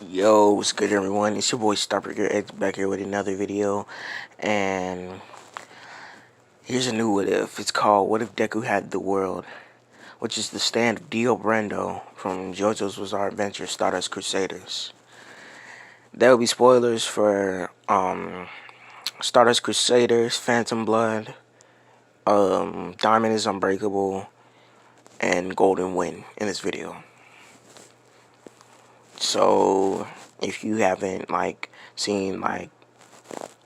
Yo, what's good, everyone? It's your boy Starbringer back here with another video, and here's a new what if. It's called "What If Deku Had the World," which is the stand of Dio Brando from JoJo's Bizarre Adventure: Stardust Crusaders. There will be spoilers for Stardust Crusaders, Phantom Blood, Diamond is Unbreakable, and Golden Wind in this video. So if you haven't seen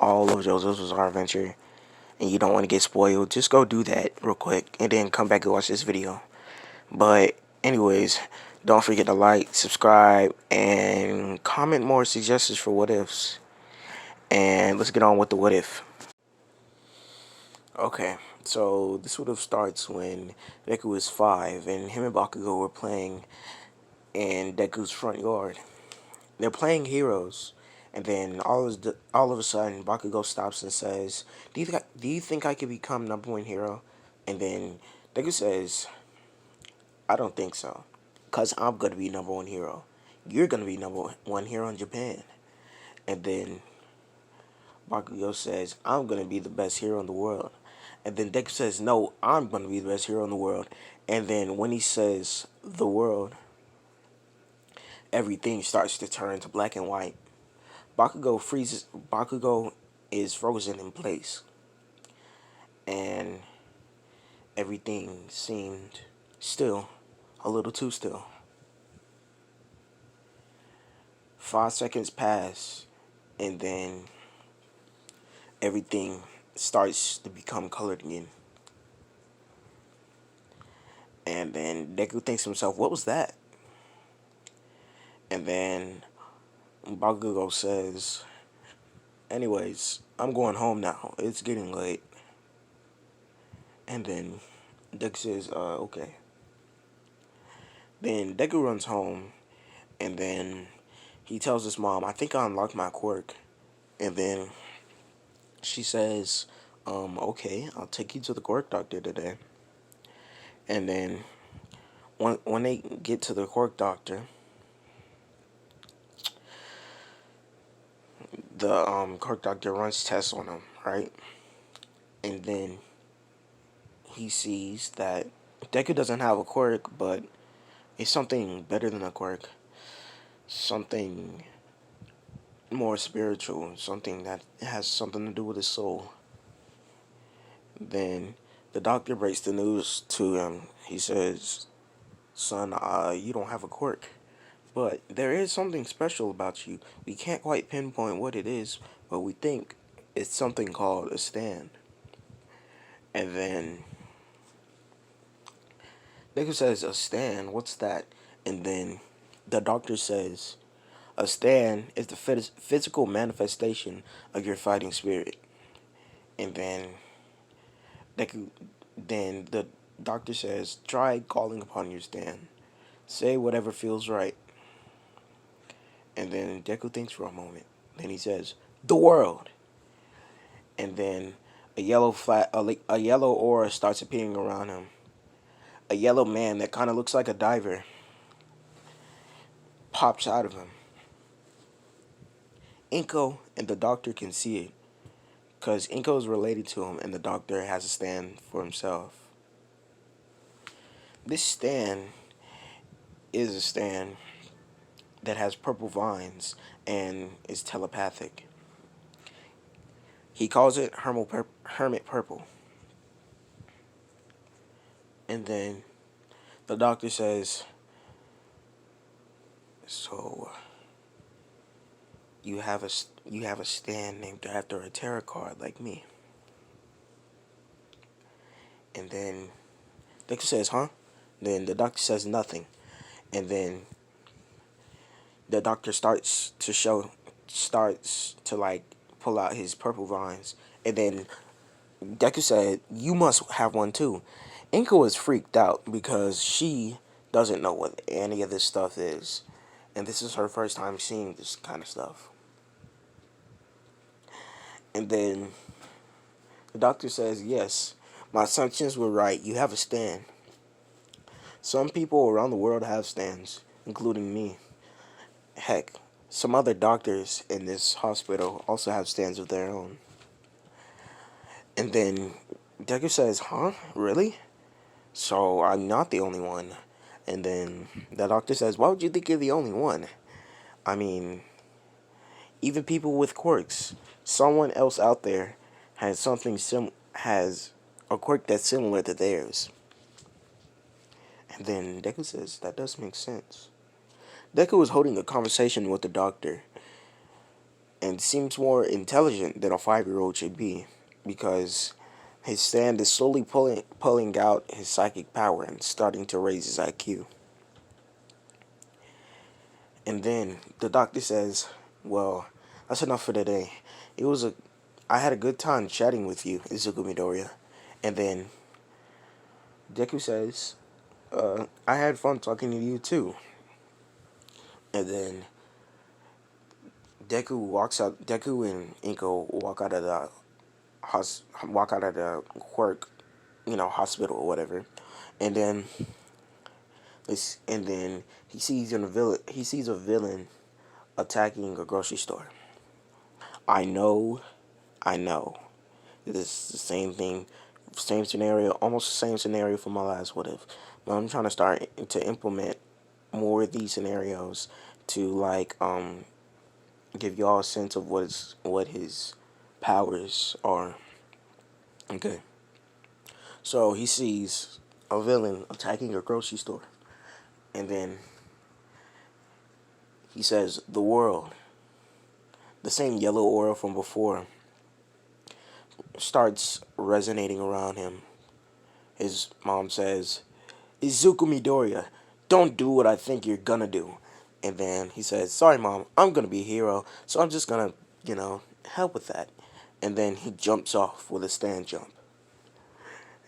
all of JoJo's Bizarre Adventure and you don't want to get spoiled, just go do that real quick and then come back and watch this video. But anyways, don't forget to like, subscribe, and comment more suggestions for what ifs. And let's get on with the what if. Okay, so this what if starts when Deku is 5 and him and Bakugo were playing in Deku's front yard. They're playing heroes, and then all of a sudden, Bakugo stops and says, "Do you think I could become #1 hero?" And then Deku says, "I don't think so, cause I'm gonna be #1 hero. You're gonna be #1 hero in Japan." And then Bakugo says, "I'm gonna be the best hero in the world." And then Deku says, "No, I'm gonna be the best hero in the world." And then when he says the world, everything starts to turn to black and white. Bakugo is frozen in place, and everything seemed still, a little too still. 5 seconds pass, and then everything starts to become colored again. And then Deku thinks to himself, "What was that?" And then Bakugo says, "Anyways, I'm going home now. It's getting late." And then Deku says, okay." Then Deku runs home, and then he tells his mom, "I think I unlocked my quirk." And then she says, "Okay, I'll take you to the quirk doctor today." And then when they get to the quirk doctor, the quirk doctor runs tests on him, right? And then he sees that Deku doesn't have a quirk, but it's something better than a quirk. Something more spiritual, something that has something to do with his soul. Then the doctor breaks the news to him. He says, "Son, you don't have a quirk, but there is something special about you. We can't quite pinpoint what it is, but we think it's something called a stand." And then Deku says, "A stand? What's that?" And then the doctor says, "A stand is the physical manifestation of your fighting spirit." And Deku, then the doctor says, "Try calling upon your stand. Say whatever feels right." And then Deku thinks for a moment. Then he says, "The world." And then a yellow aura starts appearing around him. A yellow man that kind of looks like a diver pops out of him. Inko and the doctor can see it, because Inko is related to him and the doctor has a stand for himself. This stand is a stand that has purple vines and is telepathic. He calls it Hermit Purple. And then the doctor says, "So you have a stand named after a tarot card like me." And then Deku says, "Huh?" Then the doctor says nothing. And then the doctor starts to like pull out his purple vines. And then Deku said, "You must have one too." Inko is freaked out because she doesn't know what any of this stuff is. And this is her first time seeing this kind of stuff. And then the doctor says, "Yes, my assumptions were right. You have a stand. Some people around the world have stands, including me. Heck, some other doctors in this hospital also have stands of their own. And then Deku says, huh? Really? So I'm not the only one. And then the doctor says, why would you think you're the only one? I mean, even people with quirks, someone else out there has a quirk that's similar to theirs. And then Deku says, that does make sense. Deku was holding a conversation with the doctor and seems more intelligent than a 5-year-old should be because his stand is slowly pulling out his psychic power and starting to raise his IQ. And then the doctor says, well, that's enough for today. I had a good time chatting with you, Izuku Midoriya. And then Deku says, I had fun talking to you too. And then Deku and Inko walk out of the quirk, hospital or whatever. And then he sees a villain attacking a grocery store. I know. This is the same thing, same scenario, almost the same scenario from my last what if. But I'm trying to start to implement more of these scenarios to give y'all a sense of what his powers are. Okay. So he sees a villain attacking a grocery store. And then he says, the world, the same yellow aura from before, starts resonating around him. His mom says, Izuku Midoriya, don't do what I think you're gonna do. And then he says, sorry mom, I'm gonna be a hero, so I'm just gonna, help with that. And then he jumps off with a stand jump.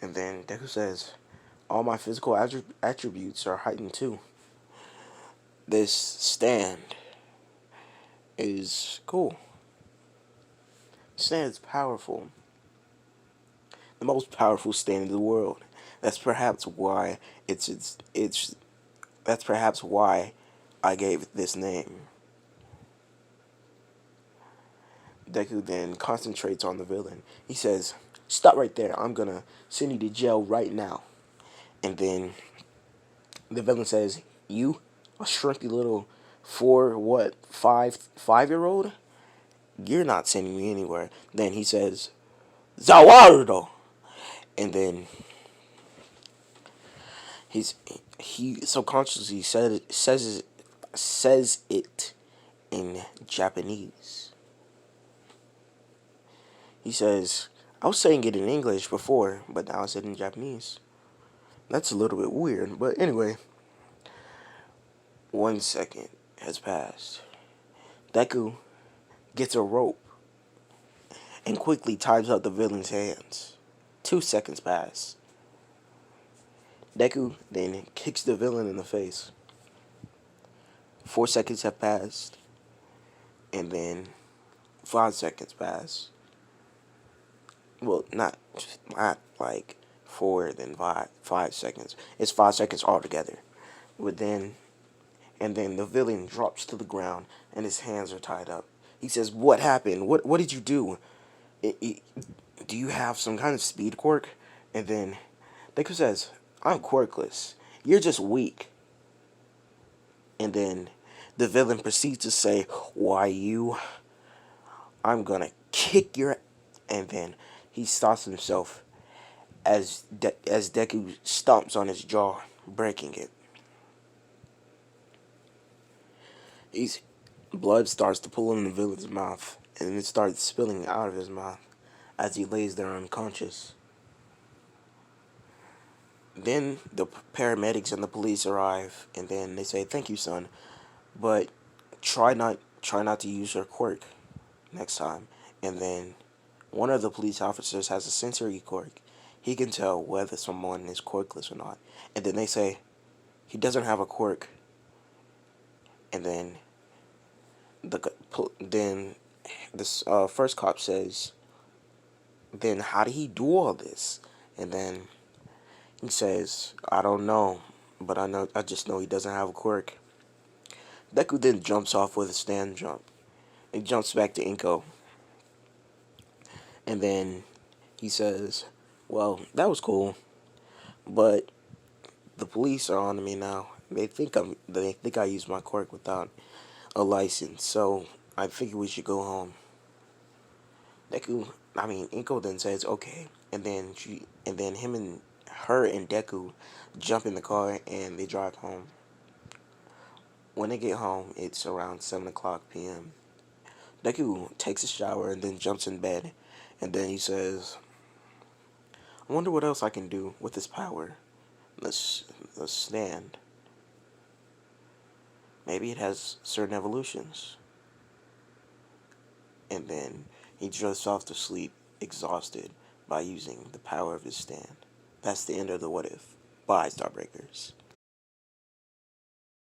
And then Deku says, all my physical attributes are heightened too. This stand is cool. Stand is powerful. The most powerful stand in the world. That's perhaps why that's perhaps why I gave it this name. Deku then concentrates on the villain. He says, stop right there. I'm gonna send you to jail right now. And then the villain says, you, a shrinky little 5-year-old? You're not sending me anywhere. Then he says, Zawardo! And then he subconsciously says it in Japanese. He says, I was saying it in English before, but now I said it in Japanese. That's a little bit weird, but anyway. 1 second has passed. Deku gets a rope and quickly ties up the villain's hands. 2 seconds pass. Deku then kicks the villain in the face. 4 seconds have passed. And then 5 seconds pass. Well, not like 4, then 5 seconds. It's 5 seconds altogether. And then the villain drops to the ground and his hands are tied up. He says, what happened? What did you do? Do you have some kind of speed quirk? And then Deku says, I'm quirkless. You're just weak. And then the villain proceeds to say, why you? I'm gonna kick your... And then he stops himself as Deku stomps on his jaw, breaking it. Blood starts to pool in the villain's mouth, and it starts spilling out of his mouth as he lays there unconscious. Then the paramedics and the police arrive, and then they say, thank you, son, but try not to use your quirk next time. And then one of the police officers has a sensory quirk. He can tell whether someone is quirkless or not. And then they say, he doesn't have a quirk. And then this first cop says, then how did he do all this? And then he says, I don't know, but I just know he doesn't have a quirk. Deku then jumps off with a stand jump. He jumps back to Inko, and then he says, "Well, that was cool, but the police are on me now. They think I used my quirk without a license, so I think we should go home." Deku, I mean Inko then says okay, and then him and her and Deku jump in the car and they drive home. When they get home, it's around 7 o'clock p.m. Deku takes a shower and then jumps in bed, and then he says, "I wonder what else I can do with this power. Let's stand. Maybe it has certain evolutions." And then he drifts off to sleep, exhausted by using the power of his stand. That's the end of the What If. Bye, Starbreakers.